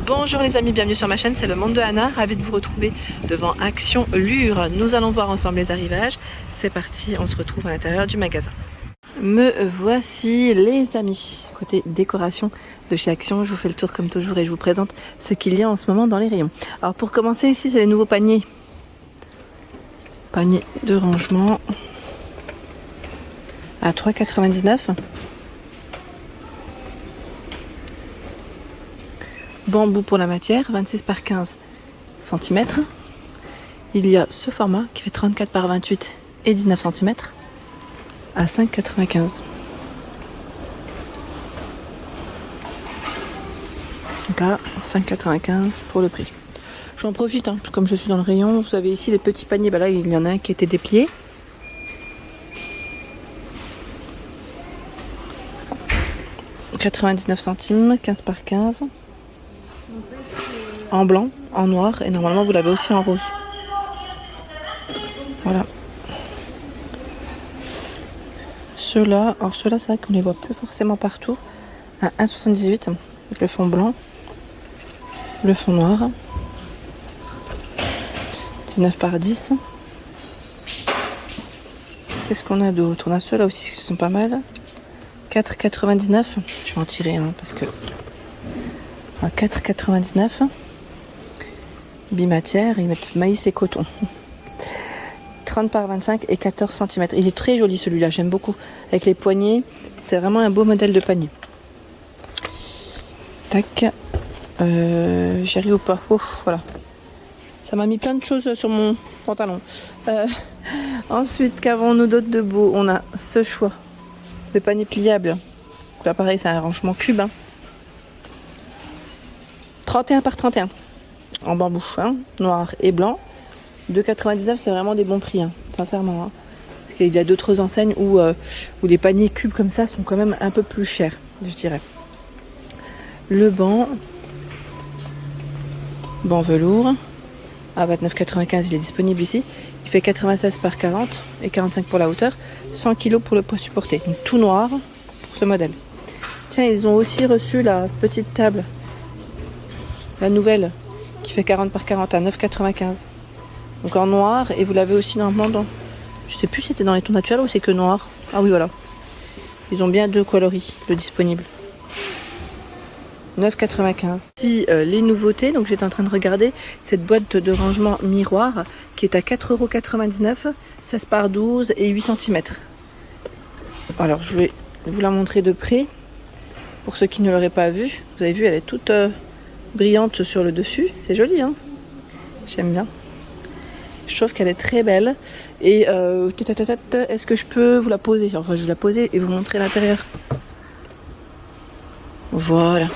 Bonjour les amis, bienvenue sur ma chaîne, c'est le monde de Anna, ravi de vous retrouver devant Action Lure. Nous allons voir ensemble les arrivages. C'est parti, on se retrouve à l'intérieur du magasin. Me voici les amis, côté décoration de chez Action. Je vous fais le tour comme toujours et je vous présente ce qu'il y a en ce moment dans les rayons. Alors pour commencer ici, c'est les nouveaux paniers. Panier de rangement à 3,99 €. Bambou pour la matière, 26 par 15 cm. Il y a ce format qui fait 34 par 28 et 19 cm à 5,95 €. Donc là, 5,95 € pour le prix. J'en profite, hein, comme je suis dans le rayon. Vous avez ici les petits paniers. Bah là, il y en a un qui a été déplié. « 99 centimes, 15 par 15. En blanc, en noir et normalement vous l'avez aussi en rose. Voilà. Ceux-là, alors ceux-là c'est vrai qu'on les voit plus forcément partout. À 1,78 € avec le fond blanc, le fond noir. 19 par 10. Qu'est-ce qu'on a d'autre? On a ceux-là aussi qui sont pas mal. 4,99 €. Je vais en tirer un parce que... 4,99 €. Bimatière, ils mettent maïs et coton. 30 par 25 et 14 cm. Il est très joli celui-là, j'aime beaucoup. Avec les poignées, c'est vraiment un beau modèle de panier. Tac. J'y arrive ou pas? Oh, voilà. Ça m'a mis plein de choses sur mon pantalon. Ensuite, qu'avons-nous d'autre de beau? On a ce choix de panier pliable. Là pareil, c'est un rangement cube. 31 par 31. En bambou, hein, noir et blanc. 2,99 €, c'est vraiment des bons prix, hein, sincèrement. Hein. Parce qu'il y a d'autres enseignes où les paniers cubes comme ça sont quand même un peu plus chers, je dirais. Le banc velours à 29,95 €, il est disponible ici. Il fait 96 par 40 et 45 pour la hauteur. 100 kg pour le poids supporté. Donc tout noir pour ce modèle. Tiens, ils ont aussi reçu la petite table. La nouvelle qui fait 40 par 40 à 9,95 €. Donc en noir, et vous l'avez aussi normalement dans... Je sais plus si c'était dans les tons naturels ou c'est que noir. Ah oui, voilà. Ils ont bien deux coloris de disponibles. 9,95 €. Ici, les nouveautés, donc j'étais en train de regarder cette boîte de rangement miroir qui est à 4,99 €, 16 par 12 et 8 cm. Alors je vais vous la montrer de près. Pour ceux qui ne l'auraient pas vue, vous avez vu, elle est toute... brillante sur le dessus, c'est joli, hein, j'aime bien. Je trouve qu'elle est très belle. Et est-ce que je peux vous la poser? Enfin, je vais la poser et vous montrer l'intérieur. Voilà,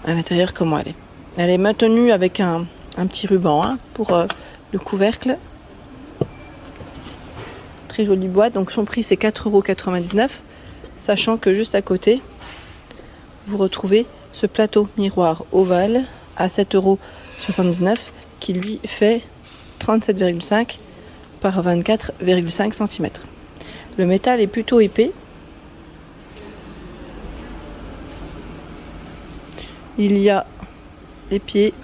à l'intérieur comment elle est. Elle est maintenue avec un petit ruban, hein, pour le couvercle. Très jolie boîte. Donc son prix c'est 4,99 €, sachant que juste à côté, vous retrouvez ce plateau miroir ovale à 7,79 € qui lui fait 37,5 par 24,5 cm. Le métal est plutôt épais. Il y a les pieds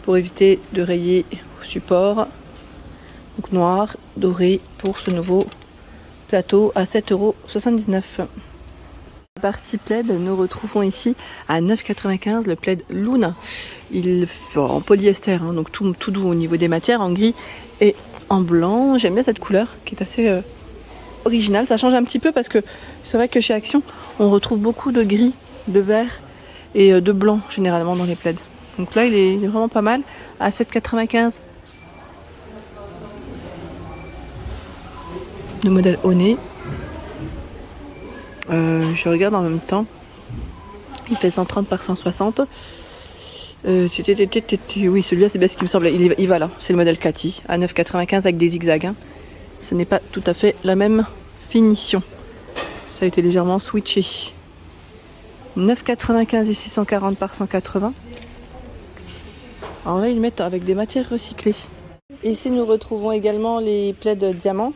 pour éviter de rayer au support. Donc noir, doré pour ce nouveau plateau à 7,79 €. Partie plaid, nous retrouvons ici à 9,95 € le plaid Luna. Il est en polyester, hein, donc tout doux au niveau des matières, en gris et en blanc. J'aime bien cette couleur qui est assez originale. Ça change un petit peu parce que c'est vrai que chez Action, on retrouve beaucoup de gris, de vert et de blanc généralement dans les plaids. Donc là, il est vraiment pas mal à 7,95 €. Le modèle au nez. Je regarde en même temps. Il fait 130 par 160. Oui, celui-là c'est bien ce qui me semble. Il va là. C'est le modèle Cathy à 9,95 € avec des zigzags. Hein. Ce n'est pas tout à fait la même finition. Ça a été légèrement switché. 9,95 € ici, 140 par 180. Alors là, ils mettent avec des matières recyclées. Ici, nous retrouvons également les plaids diamants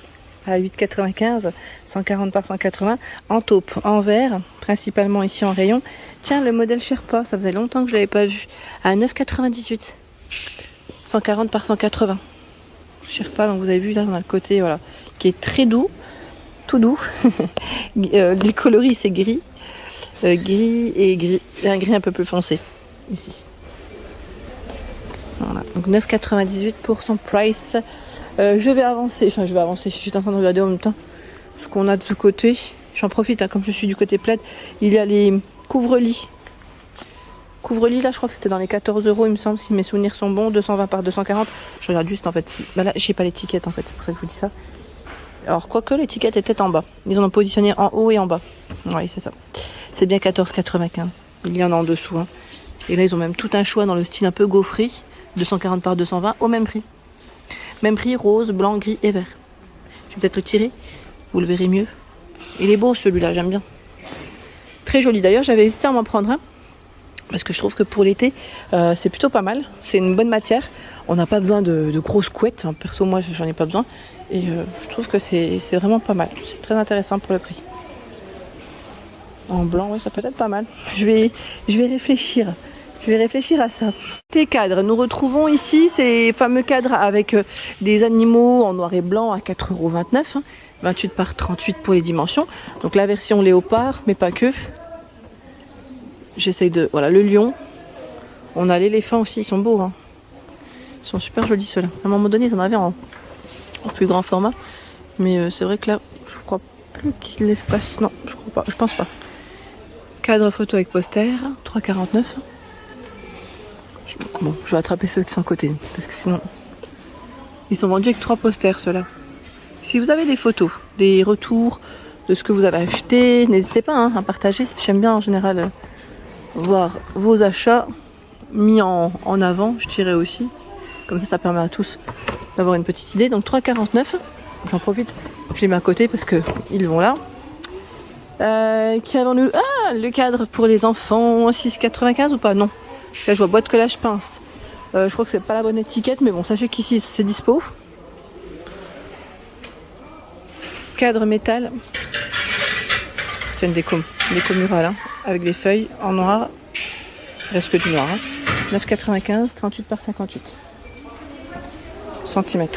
à 8,95, 140 par 180, en taupe, en verre, principalement ici en rayon. Tiens, le modèle Sherpa, ça faisait longtemps que je l'avais pas vu, à 9,98, 140 par 180. Sherpa, donc vous avez vu là, on a le côté voilà, qui est très doux, tout doux. Les coloris c'est gris, gris et gris, et un gris un peu plus foncé ici. Voilà, donc 9,98 pour son price. Je vais avancer, je suis en train de regarder en même temps ce qu'on a de ce côté. J'en profite, hein, comme je suis du côté plaid, il y a les couvre-lits. Couvre-lit, là, je crois que c'était dans les 14 €, il me semble, si mes souvenirs sont bons, 220 par 240. Je regarde juste, en fait, si... Bah là, j'ai pas l'étiquette, en fait, c'est pour ça que je vous dis ça. Alors, quoique l'étiquette était en bas. Ils en ont positionné en haut et en bas. Oui, c'est ça. C'est bien 14,95. Il y en a en dessous, hein. Et là, ils ont même tout un choix dans le style un peu gaufré, 240 par 220, au même prix. Même prix, rose, blanc, gris et vert. Je vais peut-être le tirer, vous le verrez mieux. Il est beau, celui-là, j'aime bien. Très joli. D'ailleurs, j'avais hésité à m'en prendre un. Parce que je trouve que pour l'été, c'est plutôt pas mal. C'est une bonne matière. On n'a pas besoin de grosses couettes. Hein. Perso, moi, j'en ai pas besoin. Et je trouve que c'est vraiment pas mal. C'est très intéressant pour le prix. En blanc, ouais, ça peut être pas mal. Je vais réfléchir. Je vais réfléchir à ça. Tes cadres. Nous retrouvons ici ces fameux cadres avec des animaux en noir et blanc à 4,29 €. Hein. 28 par 38 pour les dimensions. Donc la version léopard, mais pas que. J'essaye de... Voilà, le lion. On a l'éléphant aussi, ils sont beaux. Hein. Ils sont super jolis ceux-là. À un moment donné, ils en avaient en plus grand format. Mais c'est vrai que là, je crois plus qu'ils les fassent. Non, je crois pas. Je pense pas. Cadre photo avec poster, 3,49. Bon, je vais attraper ceux qui sont à côté. Parce que sinon... Ils sont vendus avec 3 posters, ceux-là. Si vous avez des photos, des retours de ce que vous avez acheté, n'hésitez pas hein, à partager. J'aime bien en général... voir vos achats mis en avant, je dirais aussi. Comme ça permet à tous d'avoir une petite idée. Donc 3,49. J'en profite, je les mets à côté parce que ils vont là. Qui avons-nous? Ah, le cadre pour les enfants, 6,95 ou pas? Non. Là, je vois boîte collage pince. Je crois que c'est pas la bonne étiquette, mais bon, sachez qu'ici c'est dispo. Cadre métal. C'est une déco murale, hein, avec des feuilles en noir. Il reste que du noir. Hein. 9,95, 38 par 58 cm.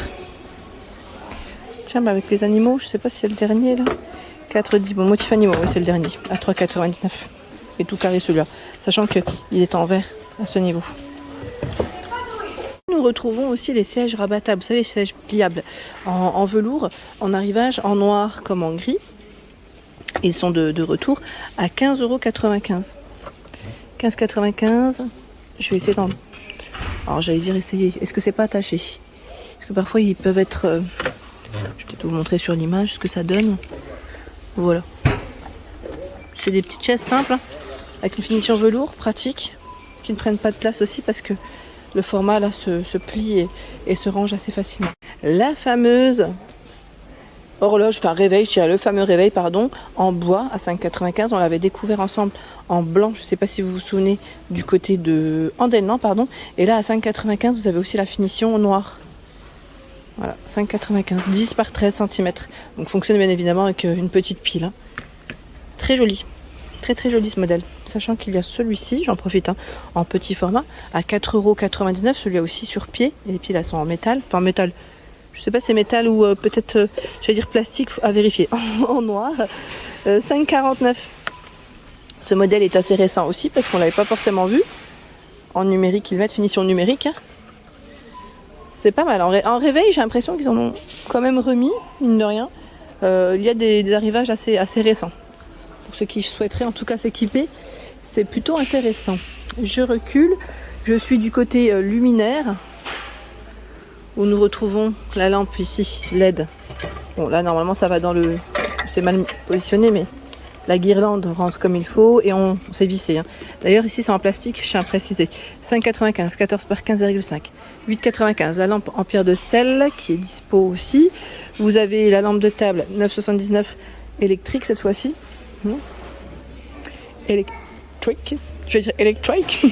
Tiens, bah avec les animaux, je sais pas si c'est le dernier là. 4,10. Bon, motif animaux, oui, c'est le dernier. À 3,99. Et tout carré celui-là. Sachant qu'il est en verre à ce niveau. Nous retrouvons aussi les sièges rabattables. Vous savez, les sièges pliables en velours, en arrivage, en noir comme en gris. Ils sont de retour à 15,95 €. 15,95 €. Je vais essayer d'en... Alors j'allais dire essayer. Est-ce que c'est pas attaché? Parce que parfois ils peuvent être... Je vais peut-être vous montrer sur l'image ce que ça donne. Voilà. C'est des petites chaises simples, avec une finition velours, pratique, qui ne prennent pas de place aussi parce que le format là se plie et se range assez facilement. La fameuse... horloge, enfin réveil, je dirais le fameux réveil, pardon, en bois à 5,95. On l'avait découvert ensemble en blanc, je ne sais pas si vous vous souvenez, du côté de Andelnan, pardon. Et là à 5,95, vous avez aussi la finition noire. Voilà, 5,95, 10 par 13 cm. Donc fonctionne bien évidemment avec une petite pile. Hein. Très joli, très très joli ce modèle. Sachant qu'il y a celui-ci, j'en profite, hein, en petit format, à 4,99 €. Celui-là aussi sur pied, et les piles elles sont en métal, enfin métal. Je sais pas si c'est métal ou peut-être, j'allais dire plastique, à vérifier. En noir, 5,49 €. Ce modèle est assez récent aussi parce qu'on l'avait pas forcément vu. En numérique, ils mettent finition numérique. C'est pas mal. En réveil, j'ai l'impression qu'ils en ont quand même remis, mine de rien. Il y a des arrivages assez récents. Pour ceux qui souhaiteraient en tout cas s'équiper, c'est plutôt intéressant. Je recule. Je suis du côté luminaire. Où nous retrouvons la lampe ici, LED. Bon là normalement ça va dans le... C'est mal positionné mais la guirlande rentre comme il faut et on s'est vissé. Hein. D'ailleurs ici c'est en plastique, je tiens à préciser. 5,95, 14 par 15,5. 8,95, la lampe en pierre de sel qui est dispo aussi. Vous avez la lampe de table 9,79 électrique cette fois-ci. Électrique. Je vais dire électrique.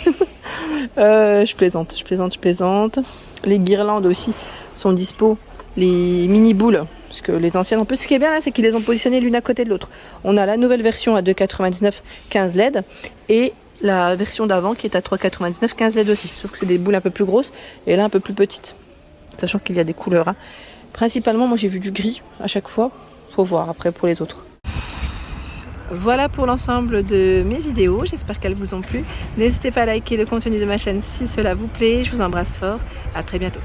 Je plaisante. Les guirlandes aussi sont dispo. Les mini boules Parce que les anciennes, en plus, ce qui est bien là, c'est qu'ils les ont positionnées l'une à côté de l'autre. On a la nouvelle version à 2,99 15 LED et la version d'avant qui est à 3,99 15 LED aussi. Sauf que c'est des boules un peu plus grosses et là un peu plus petites. Sachant qu'il y a des couleurs. Hein. Principalement, moi j'ai vu du gris à chaque fois. Faut voir après pour les autres. Voilà pour l'ensemble de mes vidéos. J'espère qu'elles vous ont plu. N'hésitez pas à liker le contenu de ma chaîne si cela vous plaît. Je vous embrasse fort. À très bientôt.